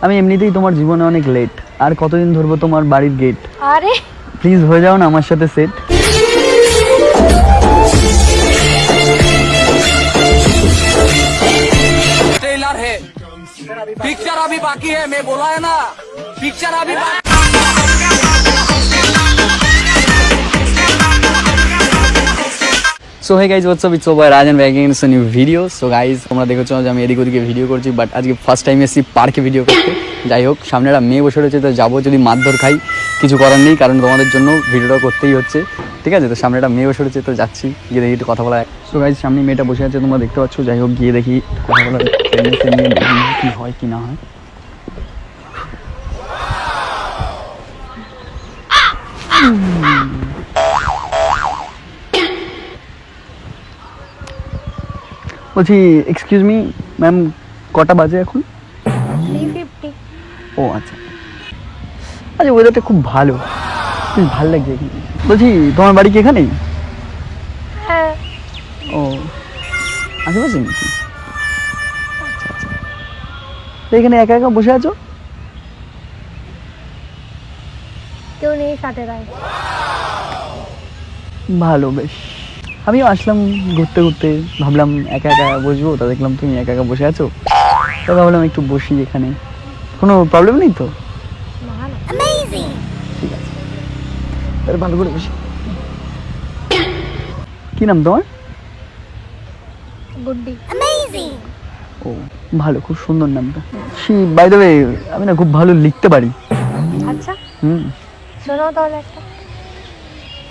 আমি এমনিতেই তোমার জীবনে অনেক লেট, আর কতদিন ধরবো তোমার বাড়ির গেট। আরে প্লিজ হয়ে যাও না আমার সাথে সেট। ट्रेलर है, पिक्चर अभी बाकी है, मैं बोला है ना, पिक्चर अभी बाकी। So hey guys what's up, it's ওভার Raj and back in a new video. So guys তোমরা দেখেছো যে আমি এদিক ওদিকে ভিডিও করছি, বাট আজকে ফার্স্ট টাইম এসেছি পার্কে ভিডিও করতে। যাই হোক, সামনে একটা মেয়ে বসে রয়েছে, তো যাবো, যদি মারধর খাই কিছু করার নেই, কারণ তোমাদের জন্য ভিডিওটা করতেই হচ্ছে, ঠিক আছে? তো সামনে একটা মেয়ে বসে রয়েছে, তো যাচ্ছি, গিয়ে দেখি একটু কথা বলা। সো গাইজ সামনে মেয়েটা বসে আছে, তোমরা দেখতে পাচ্ছ। যাই হোক, গিয়ে দেখি কথা বলা নিয়ে দেখি কি হয় কি না হয়। বলছি এক্সকিউজ মি ম্যাম, কটা বাজে এখন? 3:50। ও আচ্ছা আচ্ছা, ওয়েদারটা খুব ভালো, বেশ ভালো লাগছে এখানে। বলছি তোমার বাড়ি কি এখানেই? হ্যাঁ। ও আশেপাশে নাকি? আচ্ছা আচ্ছা, তো এখানে একা একা বসে আছো? কেউ নেই সাথে তাই। ভালো, বেশ। আমিও আসলাম ঘুরতে ঘুরতে, ভাবলাম একা একা বসবো, তা দেখলাম তুমি একা একা বসে আছো, তো ভাবলাম একটু বসি এখানে। কোনো প্রবলেম নেই তো? ঠিক আছে, তাহলে ভালো করে বসি। কি নাম তোমার? গুড্ডি। ও ভালো, খুব সুন্দর নামটা। বাই দ্য ওয়ে, আমি না খুব ভালো লিখতে পারি। আচ্ছা শোনাও তাহলে একটা।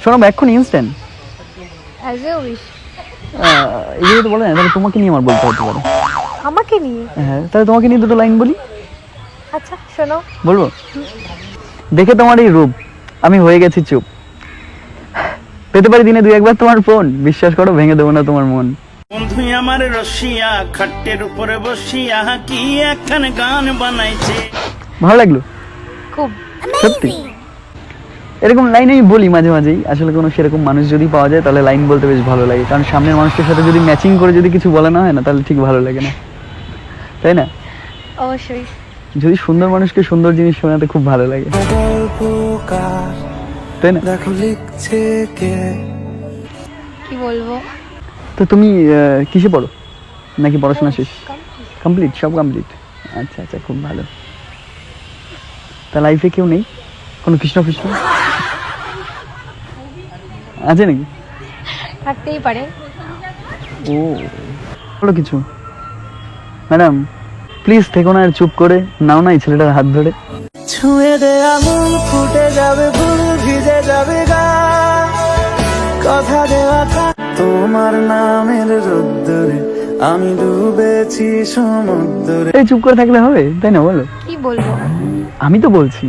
শোনাবো এখন ইনস্ট্যান্ট? As you wish. এগুলো তো বলে না, তাহলে তোমাকে নিয়ে আমার বলতে হতে পারে। আমাকে নিয়ে? হ্যাঁ, তাহলে তোমাকে নিয়ে দুটো লাইন বলি। আচ্ছা শোনাও। বলবো? দেখে তোমার এই রূপ আমি হয়ে গেছি চুপ, পেতে পারি দিনে 2-1 বার তোমার ফোন, বিশ্বাস করো ভেঙে দেবো না তোমার মন। বন্ধু আমার রসিয়া খাটের উপরে বসিয়া কি একখান গান বানাইছে। ভালো লাগলো খুব, সত্যি। এরকম লাইন আমি বলি মাঝে মাঝেই, আসলে কোনো সেরকম মানুষ যদি পাওয়া যায় তাহলে লাইন বলতে বেশ ভালো লাগে, কারণ সামনের মানুষটার সাথে যদি ম্যাচিং করে যদি কিছু বলা না হয় না, তাহলে ঠিক ভালো লাগে না, তাই না? অবশ্যই। যদি সুন্দর মানুষকে সুন্দর জিনিস শোনাতে খুব ভালো লাগে, তাই না? কি বলবো? তো তুমি কিসে পড়ো, নাকি পড়াশোনা শেষ? কমপ্লিট, সব কমপ্লিট। আচ্ছা আচ্ছা, খুব ভালো। তা লাইফে কেউ নেই কোনো কৃষ্ণ কৃষ্ণ আছে নাকি? থাকতেই পারে। ও বলো কিছু। ম্যাডাম প্লিজ থেকো না, আর চুপ করে নাও না এই ছেলেটার হাত ধরে। ছুঁয়ে দে আঙুল, ফুটে যাবে ফুল, ভিজে যাবে গা, কথা দেওয়া তোমার নামের রোদ্দুরে আমি ডুবেছি সমুদ্রে। এই চুপ করে থাকলে হবে, তাই না? বলো কি বলবো? আমি তো বলছি।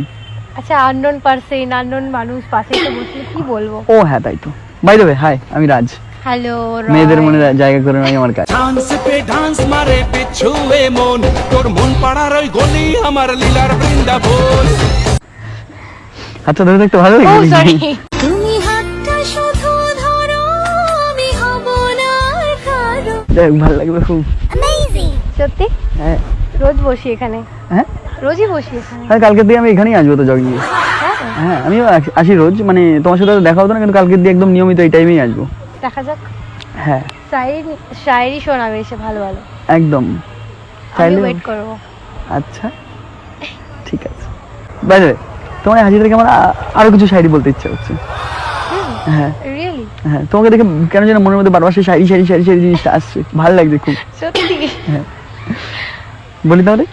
আচ্ছা আননোন পারসন, আননোন মানুষ পাশে তো বসলে কি বলবো? ও হ্যাঁ, তাই তো। বাই দ্য ওয়ে, হাই, আমি রাজ। হ্যালো। মেয়েদের মনে জায়গা করে নাই আমার কাজ। ডান্স পে ডান্স মারে পিছুয়ে মন, তোর মন পাড়ার ওই গলি আমার লীলার বৃন্দাবন। আচ্ছা, ধরে দেখতে ভালো ও লাগে। সরি। তুমি হাতটা শুধু ধরো, আমি হব না কারো। যাই হোক, ভালো লাগবে খুব। সত্যি? হ্যাঁ রোজ বসি এখানে। হ্যাঁ, রোজই বসি এখানে। তাহলে কালকের দিয়ে আমি এখানেই আসবো তো জগিয়ে। হ্যাঁ হ্যাঁ, আমিও আসি রোজ, মানে তোমার সাথে তো দেখা হতো না, কিন্তু কালকের দিয়ে একদম নিয়মিত এই টাইমেই আসবো। দেখা যাক। হ্যাঁ শায়েরি শোনাবে এসে, ভালো ভালো। একদম, আমি চাইলে। ওয়েট করবো। আচ্ছা ঠিক আছে। বাই দ্য ওয়ে, তোমার হাসি থেকে আমার আরো কিছু শায়রি বলতে ইচ্ছা হচ্ছে। হ্যাঁ রিয়েলি? হ্যাঁ, তোমাকে দেখে কেন যেন মনের মধ্যে বারবার সেই শায়রি শায়রি শায়রি শায়রি জিনিসটা আসছে, ভালো লাগছে খুব। সত্যি? হ্যাঁ, বলি তাহলে।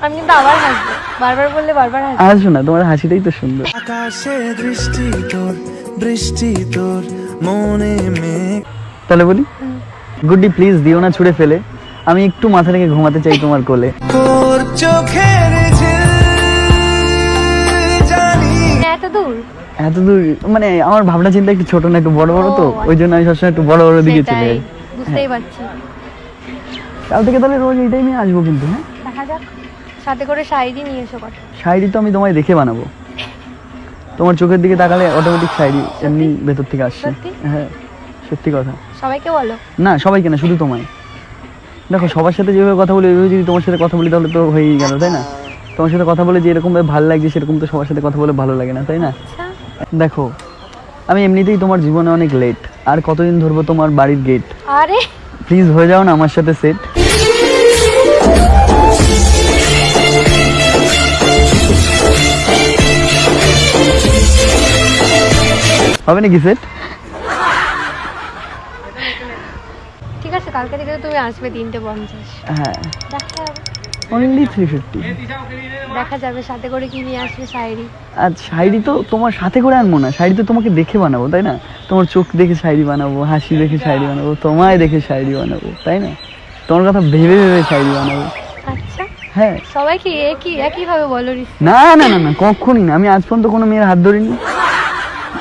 আমি কিন্তু আবার হাসবো, বারবার বললে বারবার হাসবো। আসো না, তোমার হাসিটাই তো সুন্দর। আকাশে দৃষ্টি তোর, বৃষ্টি তোর মনে মেঘ। তাহলে বলি, গুড্ডি প্লিজ দিও না ছুঁড়ে ফেলে, আমি একটু মাথা রেখে ঘুমাতে চাই তোমার কোলে। তোর চোখের জানি এত দূর? এত দূর মানে আমার ভাবনা চিন্তা একটু ছোট না, একটু বড় বড় তো, ও, ওই জন্য আমি সবসময় একটু বড় বড় দিকে চলে সেটাই, যাই। বুঝতেই পারছি। কাল থেকে তাহলে রোজ এই টাইমে আসবো কিন্তু। হ্যাঁ, দেখা যাক, সাথে করে শাড়ি নিয়ে এসো কটা। শায়রি তো আমি তোমায় দেখে বানাবো, তোমার চোখের দিকে তাকালে অটোমেটিক শায়রি এমনি ভেতর থেকে আসছে। সত্যি? হ্যাঁ সত্যি কথা। সবাইকে বলো। না সবাইকে না, শুধু তোমায়। দেখো সবার সাথে যেভাবে কথা বলি ওইভাবে যদি তোমার সাথে কথা বলি তাহলে তো হয়েই গেল, তাই না? তোমার সাথে কথা বলে যে এরকম ভাবে ভালো লাগছে সেরকম তো সবার সাথে কথা বলে ভালো লাগে না, তাই না? আচ্ছা দেখো আমি এমনিতেই তোমার জীবনে অনেক লেট, আর কতদিন ধরবো তোমার বাড়ির গেট? আরে প্লিজ হয়ে যাও না আমার সাথে সেট। হবে নাকি সেট? ঠিক আছে, কালকে থেকে তুমি আসবে 3:50। হ্যাঁ দেখা যাবে, অনলি 350। দেখা যাবে সাথে করে কি নিয়ে আসবে শাড়ি। আর শাড়ি তো তোমার সাথে করে আনবো না, শাড়ি তো তোমাকে দেখে বানাবো, তাই না? তোমার চোখ দেখে শাড়ি বানাবো, হাসি দেখে শাড়ি বানাবো, তোমায় দেখে শাড়ি বানাবো, তাই না? তোমার কথা ভেবে ভেবে শাড়ি বানাবো। আচ্ছা হ্যাঁ। সবাই কি একইভাবে বলো? না না না না, কখনই না। আমি আজ পর্যন্ত কোনো মেয়ের হাত ধরিনি,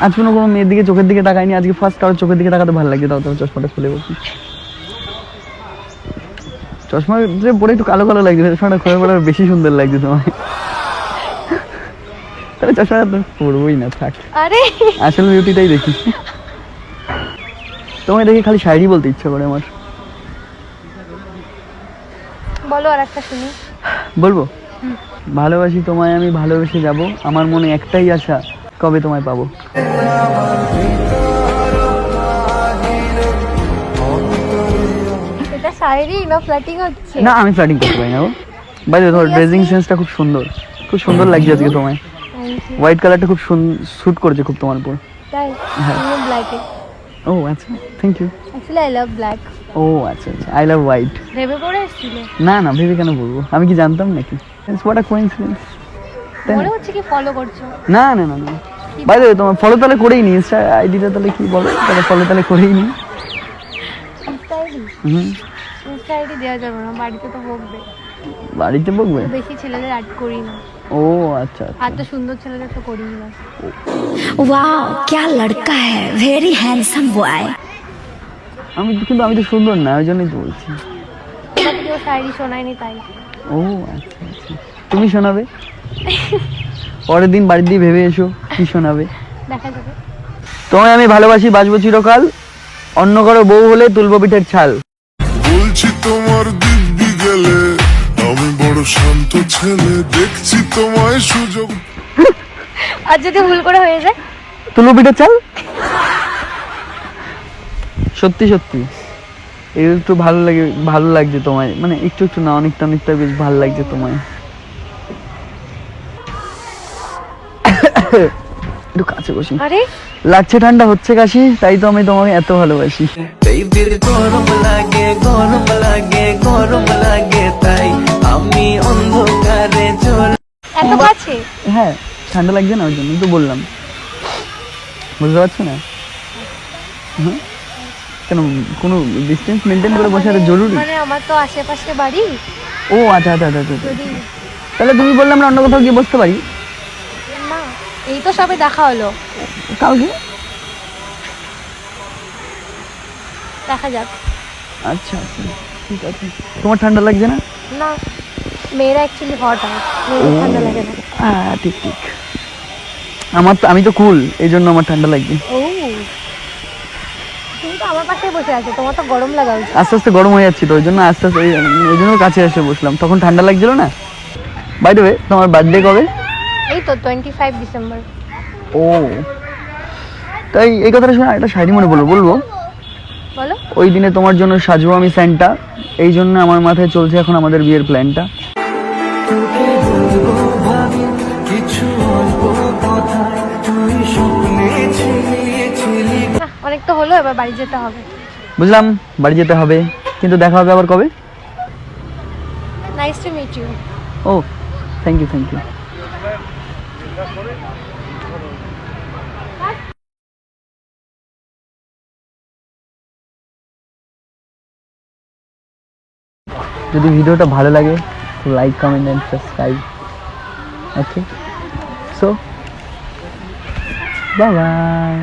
আজ পর্যন্ত কোনো মেয়ের দিকে চোখের দিকে তাকাইনি। আজকে ফার্স্ট কারোর চোখের দিকে তাকাতে ভালো লাগছে, তাও তোমার চশমাটা খুলে বলছি। চশমা যে পরে একটু কালো কালো লাগছে, চশমাটা খুলে পরে বেশি সুন্দর লাগছে তোমায়। তাহলে চশমাটা তো পরবোই না, থাক। আরে আসলে বিউটিটাই দেখি। তোমায় দেখে খালি শাড়ি বলতে ইচ্ছা করে আমার। বলো আর একটা শুনি। বলবো? ভালোবাসি তোমায়, আমি ভালোবেসে যাব, আমার মনে একটাই আশা, কবে তোমায় পাবো। এটা শাড়ি না ফ্ল্যাটিং হচ্ছে? না আমি ফ্লার্টিং করতে পারি না গো। বাইরে তোমার ড্রেসিং সেন্সটা খুব সুন্দর, খুব সুন্দর লাগছে আজকে তোমায়। হোয়াইট কালারটা খুব স্যুট করেছে খুব তোমার উপর। তাই হ্যাঁ। তুমি ব্ল্যাকে। ও আচ্ছা, thank you. Actually I love black. ও আচ্ছা আচ্ছা, আই লাভ হোয়াইট। ভেবে পড়ে এসেছিলে? না না, ভেবে কেন বলবো, আমি কি জানতাম নাকি? It's what a coincidence. মনে হচ্ছে কি ফলো করছো? না না না না, বাইরে তোমার ফলো তাহলে করেই নি, ইনস্টা আইডিটা তাহলে কি বলো, তাহলে ফলো তাহলে করেই নি। Insta ID? হুম। ইনস্টা আইডি দেওয়া যাবে না, বাড়িতে তো বকবে। বাড়িতে বকবে? বেশি ছেলেদের অ্যাড করি না। ও আচ্ছা আর তো সুন্দর ছেলেদের তো করি না। वाह क्या लड़का है, वेरी हैंडसम बॉय। আমি তো সুন্দর না, ওই জন্যই তো বলছি। তোমাকে কেউ শায়রি শোনায়নি তাই। ও আচ্ছা আচ্ছা, তুমি শোনাবে? পরের দিন বাড়ির দিয়ে ভেবে এসো কি শোনাবে। দেখা যাবে। তোমায় আমি ভালোবাসি, বাঁচবো চিরকাল, অন্য কারো বউ হলে তুলবো পিঠের ছাল। বলছি তোমার দিব্যি গেলে, আমি বড় শান্ত ছেলে, দেখছি তোমায় সুযোগ। আর যদি ভুল করে হয়ে যায়? তুলবো পিঠের ছাল। সত্যি সত্যি একটু ভালো লাগছে তোমায়, মানে একটু একটু না, অনেকটা অনেকটা বেশ ভালো লাগছে তোমায়। একটু কাছে বসি, আরে লাগছে ঠান্ডা হচ্ছে কাশি, তাই তো আমি তোমাকে এত ভালোবাসি। গরম লাগে গরম লাগে গরম লাগে, তাই আমি অন্ধকারে চলে। এত কাছে? হ্যাঁ ঠান্ডা লাগছে না, ওই জন্যই তো বললাম, বুঝতে পারছো না? হ্যাঁ কেন, কোনো ডিস্টেন্স মেনটেন করে বসে একটা জরুরি? মানে আমার তো আশেপাশে বাড়ি। ও আচ্ছা আচ্ছা আচ্ছা আচ্ছা। যদি তাহলে তুমি বললে আমরা অন্য কোথাও গিয়ে বসতে পারি। না, এই তো সবে দেখা হলো, কালকে দেখা যাক। আচ্ছা আচ্ছা ঠিক আছে। তোমার ঠান্ডা লাগছে না? না, মেয়েরা অ্যাকচুয়ালি হট হয়, মেয়েদের ঠান্ডা লাগে না। হ্যাঁ ঠিক ঠিক, আমি তো কুল, এই জন্য আমার ঠান্ডা লাগছে। ও তুমি তো আমার পাশেই বসে আছো, তোমার তো গরম লাগা উচিত। আস্তে আস্তে গরম হয়ে যাচ্ছি তো, ওই জন্য আস্তে আস্তে ওই জন্য কাছে এসে বসলাম, তখন ঠান্ডা লাগছিল না। বাই দ্য ওয়ে, তোমার বার্থডে কবে? এই তো 25 ডিসেম্বর। ও তাই এই কথাটা শুনে একটা শাড়ি মনে বলবো বলো। ওই দিনে তোমার জন্য সাজবো আমি স্যান্টা, এই জন্য আমার মাথায় চলছে এখন আমাদের বিয়ের প্ল্যানটা। তোকে বলবো ভাবি কিছু অল্প কথা, তুই স্বপ্নে ছিলি। অনেক তো হলো, এবার বাড়ি যেতে হবে। বুঝলাম, বাড়ি যেতে হবে, কিন্তু দেখা হবে আবার কবে? Nice to meet you. Oh thank you thank you. যদি ভিডিওটা ভালো লাগে like comment and subscribe. Okay so bye by.